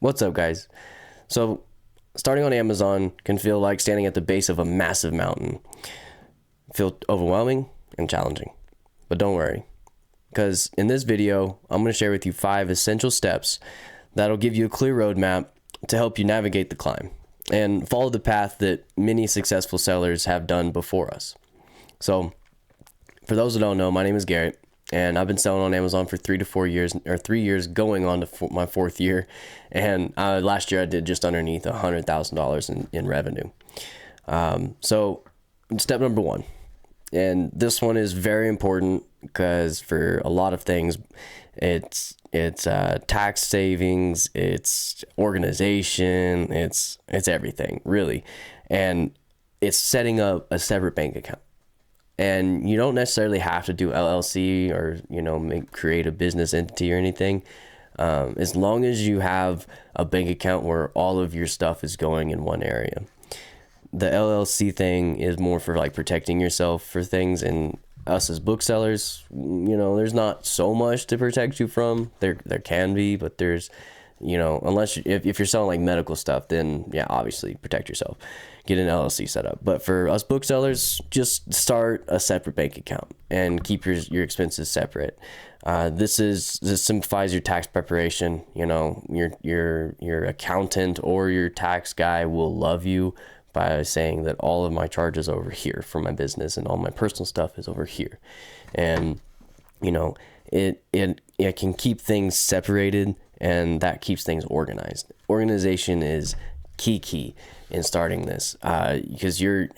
What's up, guys? So, starting on Amazon can feel like standing at the base of a massive mountain. Feel overwhelming and challenging. But don't worry, because in this video, I'm going to share with you 5 essential steps that'll give you a clear roadmap to help you navigate the climb and follow the path that many successful sellers have done before us. So, for those who don't know, my name is Garrett. And I've been selling on Amazon for 3 to 4 years, or 3 years going on to my 4th year. And last year I did just underneath $100,000 in revenue. So step number 1, and this one is very important because for a lot of things, it's tax savings, it's organization, it's everything really. And it's setting up a separate bank account. And you don't necessarily have to do LLC or, create a business entity or anything. As long as you have a bank account where all of your stuff is going in one area. The LLC thing is more for like protecting yourself for things, and us as booksellers, there's not so much to protect you from. There can be, but there's, unless if you're selling like medical stuff, then yeah, obviously protect yourself. Get an LLC set up. But for us booksellers, just start a separate bank account and keep your expenses separate. This simplifies your tax preparation. Your accountant or your tax guy will love you by saying that all of my charges over here for my business and all my personal stuff is over here. And it can keep things separated, and that keeps things organized. Organization is key in starting this, because you're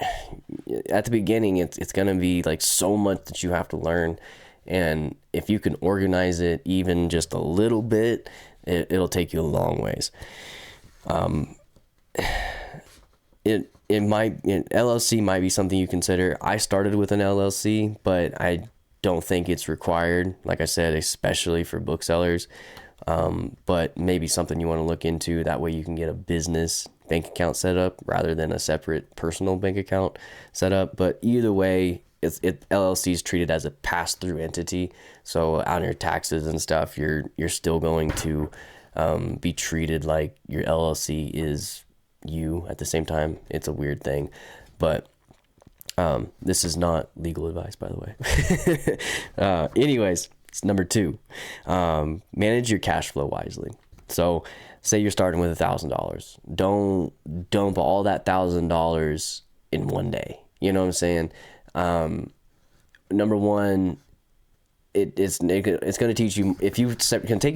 at the beginning, it's going to be like so much that you have to learn. And if you can organize it even just a little bit, it'll take you a long ways. LLC might be something you consider. I started with an LLC, but I don't think it's required, like I said, especially for booksellers. But maybe something you want to look into. That way you can get a business bank account set up rather than a separate personal bank account set up. But either way, LLC is treated as a pass-through entity. So on your taxes and stuff, you're still going to be treated like your LLC is you at the same time. It's a weird thing, but this is not legal advice, by the way. Anyways, it's number 2. Manage your cash flow wisely. So say you're starting with $1,000. Don't dump all that $1,000 in one day. You know what I'm saying? Number 1, it's going to teach you, if you can take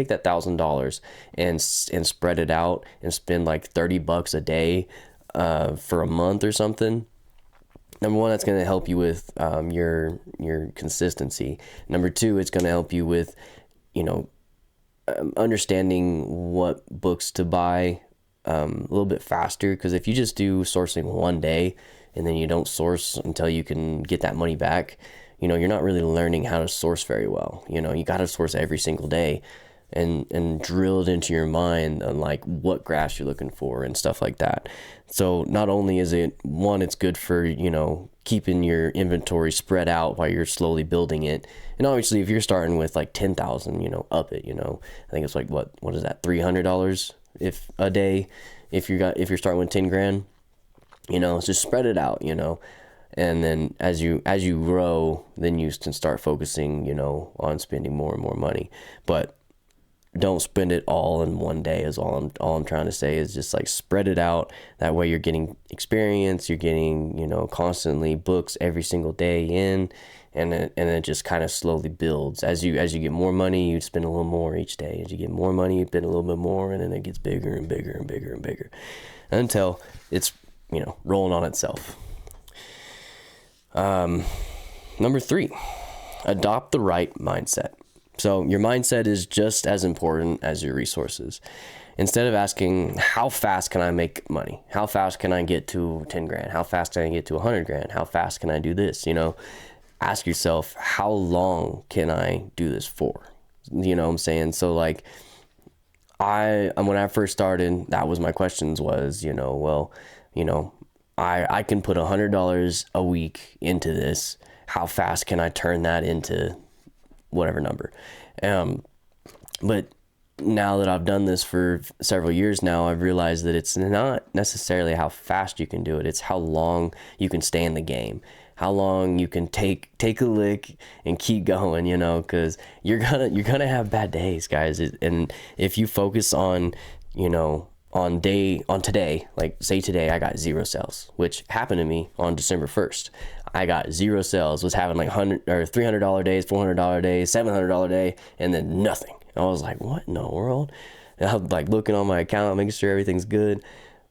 that $1,000 and spread it out and spend like $30 a day for a month or something. Number 1, that's going to help you with your consistency. Number 2, it's going to help you with understanding what books to buy a little bit faster. Because if you just do sourcing one day and then you don't source until you can get that money back, you're not really learning how to source very well. You got to source every single day and drill it into your mind on like what graphs you're looking for and stuff like that. So not only is it, 1, it's good for, keeping your inventory spread out while you're slowly building it. And obviously if you're starting with like 10,000, up it, I think it's like, what is that? $300 if a day, if you're starting with 10 grand, just spread it out, and then as you grow, then you can start focusing, on spending more and more money. But don't spend it all in one day is all I'm trying to say, is just like spread it out. That way you're getting experience, you're getting, constantly books every single day in, and it just kind of slowly builds. As you get more money, you spend a little more each day. As you get more money, you spend a little bit more, and then it gets bigger and bigger and bigger and bigger until it's, rolling on itself. Number 3, adopt the right mindset. So your mindset is just as important as your resources. Instead of asking, how fast can I make money? How fast can I get to 10 grand? How fast can I get to 100 grand? How fast can I do this? Ask yourself, how long can I do this for? You know what I'm saying? So like, when I first started, that was my questions was, I can put $100 a week into this. How fast can I turn that into whatever number? But now that I've done this for several years now, I've realized that it's not necessarily how fast you can do it. It's how long you can stay in the game, how long you can take a lick and keep going, you know, because you're gonna have bad days, guys. And if you focus on, you know, on today, like say today I got 0 sales, which happened to me on December 1st. I got 0 sales, was having like $100 or $300 days, $400 days, $700 day, and then nothing. I was like, what in the world? And I'm like looking on my account, making sure everything's good.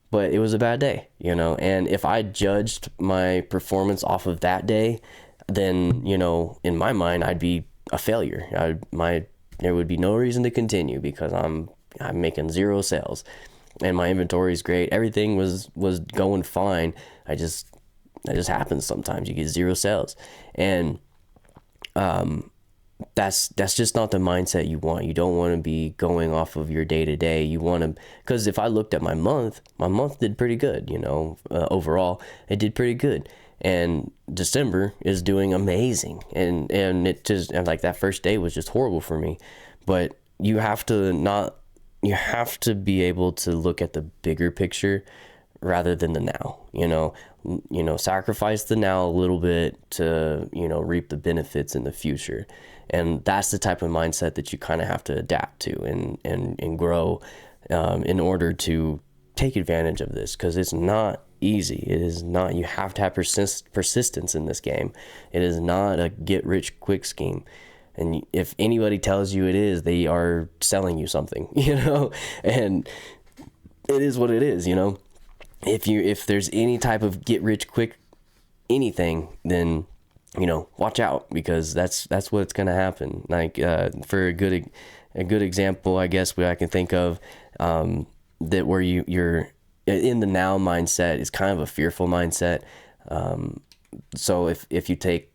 But it was a bad day, you know. And if I judged my performance off of that day, then, you know, in my mind, I'd be a failure. There would be no reason to continue because I'm making 0 sales, and my inventory is great. Everything was going fine. That just happens sometimes. You get 0 sales, and that's just not the mindset you want. You don't want to be going off of your day to day. You want to, because if I looked at my month did pretty good, you know, overall it did pretty good. And December is doing amazing. And it just, and like that first day was just horrible for me. But you have to be able to look at the bigger picture rather than the now, you know, sacrifice the now a little bit to, you know, reap the benefits in the future. And that's the type of mindset that you kind of have to adapt to and grow in order to take advantage of this, because it's not easy. It is not. You have to have persistence in this game. It is not a get rich quick scheme. And if anybody tells you it is, they are selling you something, you know, and it is what it is, you know. If there's any type of get rich quick anything, then, you know, watch out, because that's what's going to happen. Like, for a good example, I guess, I can think of, that where you're in the now mindset is kind of a fearful mindset. So if you take,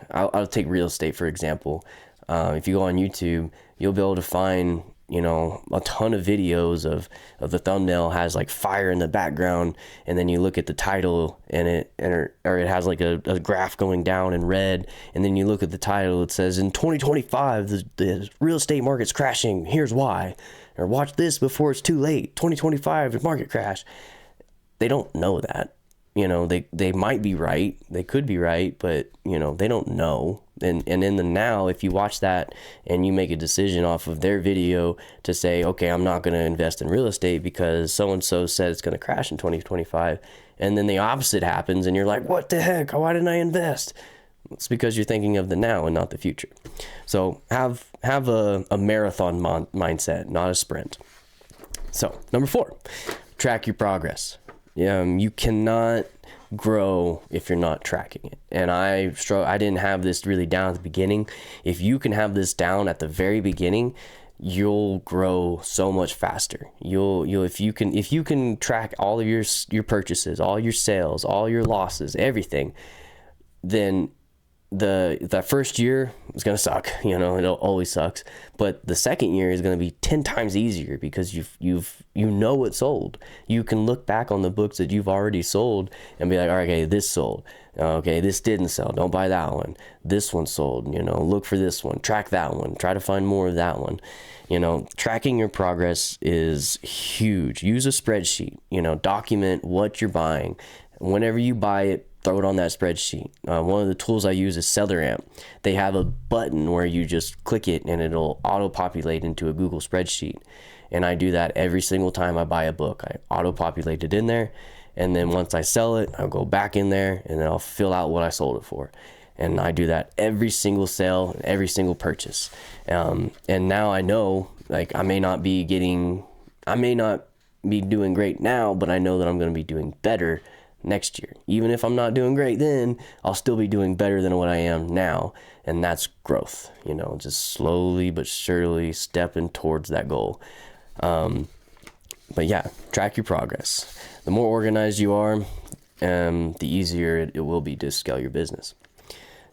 I'll take real estate, for example. If you go on YouTube, you'll be able to find, you know, a ton of videos of the thumbnail has like fire in the background, and then you look at the title and it has like a graph going down in red, and then you look at the title, it says in 2025 the real estate market's crashing, here's why, or watch this before it's too late, 2025 the market crash. They don't know that, you know. They might be right, they could be right, but, you know, they don't know. And in the now, if you watch that and you make a decision off of their video to say, okay, I'm not going to invest in real estate because so-and-so said it's going to crash in 2025, and then the opposite happens and you're like, what the heck, why didn't I invest? It's because you're thinking of the now and not the future. So have a marathon mindset, not a sprint. So number 4, track your progress. You cannot grow if you're not tracking it. And I didn't have this really down at the beginning. If you can have this down at the very beginning, you'll grow so much faster. If you can track all of your purchases, all your sales, all your losses, everything, then the first year is going to suck, you know, it always sucks. But the second year is going to be 10 times easier because you know it sold. You can look back on the books that you've already sold and be like, all right, okay, this sold. Okay, this didn't sell. Don't buy that one. This one sold, you know, look for this one, track that one, try to find more of that one. You know, tracking your progress is huge. Use a spreadsheet, you know, document what you're buying. Whenever you buy it, throw it on that spreadsheet. One of the tools I use is SellerAmp. They have a button where you just click it and it'll auto-populate into a Google spreadsheet. And I do that every single time I buy a book. I auto-populate it in there, and then once I sell it, I'll go back in there and then I'll fill out what I sold it for. And I do that every single sale, every single purchase. And now I know, like, I may not be doing great now, but I know that I'm going to be doing better next year. Even if I'm not doing great then, I'll still be doing better than what I am now. And that's growth, you know, just slowly but surely stepping towards that goal. But yeah, track your progress. The more organized you are, the easier it will be to scale your business.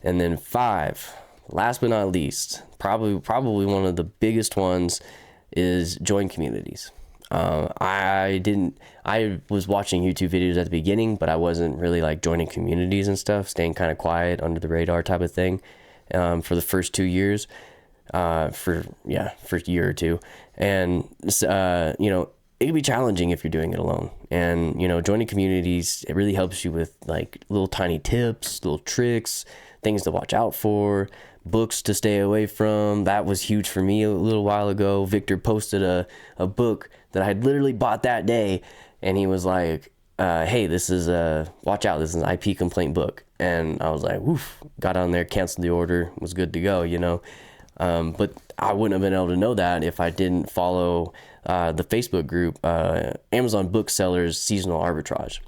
And then 5, last but not least, probably one of the biggest ones is join communities. I was watching YouTube videos at the beginning, but I wasn't really like joining communities and stuff, staying kind of quiet, under the radar type of thing, for the first 2 years. for a year or two. And, you know, it can be challenging if you're doing it alone. And, you know, joining communities, it really helps you with like little tiny tips, little tricks, things to watch out for, books to stay away from. That was huge for me a little while ago. Victor posted a book that I had literally bought that day, and he was like, hey, this is watch out, this is an IP complaint book. And I was like, woof, got on there, canceled the order, was good to go, you know. But I wouldn't have been able to know that if I didn't follow the Facebook group, Amazon Booksellers Seasonal Arbitrage.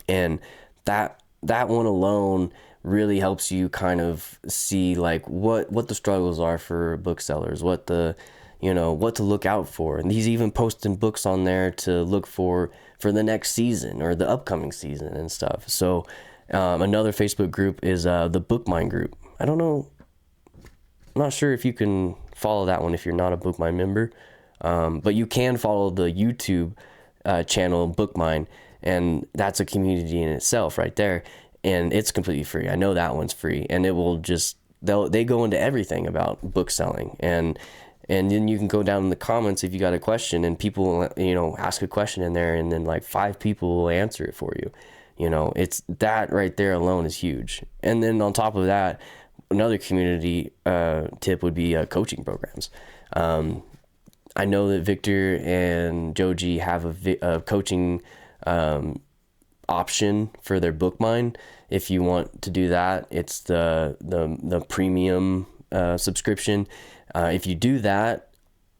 And that one alone really helps you kind of see like what the struggles are for booksellers, what to look out for. And he's even posting books on there to look for the next season or the upcoming season and stuff. So another Facebook group is the Bookmine group. I don't know, I'm not sure if you can follow that one if you're not a Bookmine member, but you can follow the YouTube channel Bookmine, and that's a community in itself right there, and it's completely free. I know that one's free, and it will just they go into everything about book selling, and then you can go down in the comments if you got a question, and people, you know, ask a question in there, and then like 5 people will answer it for you. You know, it's that right there alone is huge. And then on top of that, another community tip would be coaching programs. I know that Victor and Joji have a coaching option for their Bookmine. If you want to do that, it's the premium subscription. If you do that,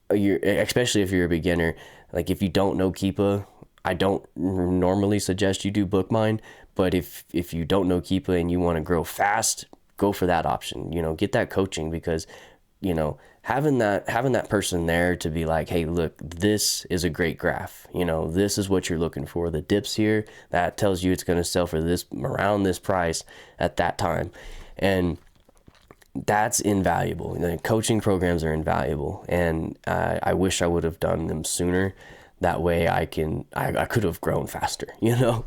especially if you're a beginner, like if you don't know Keepa, I don't normally suggest you do Bookmine, but if you don't know Keepa and you want to grow fast, go for that option. You know, get that coaching, because, you know, having that person there to be like, hey, look, this is a great graph. You know, this is what you're looking for. The dips here, that tells you it's going to sell for this around this price at that time. And that's invaluable. You know, coaching programs are invaluable, and I wish I would have done them sooner. That way I could have grown faster, you know.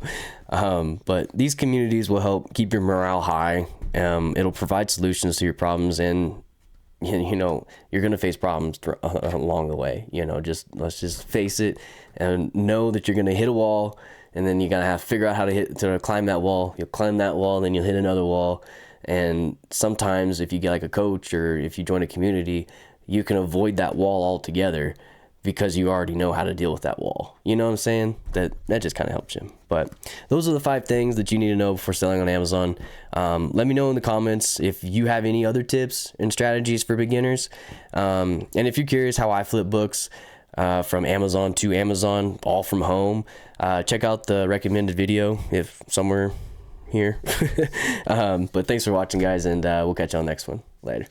But these communities will help keep your morale high. It'll provide solutions to your problems, and you know, you're going to face problems along the way. You know, let's just face it and know that you're going to hit a wall, and then you're going to have to figure out how to climb that wall. You'll climb that wall, then you'll hit another wall. And sometimes if you get like a coach, or if you join a community, you can avoid that wall altogether, because you already know how to deal with that wall. You know what I'm saying? That just kind of helps you. But those are the 5 things that you need to know before selling on Amazon. Let me know in the comments if you have any other tips and strategies for beginners. And if you're curious how I flip books from Amazon to Amazon, all from home, check out the recommended video if somewhere here. But thanks for watching, guys, and we'll catch you on the next one. Later.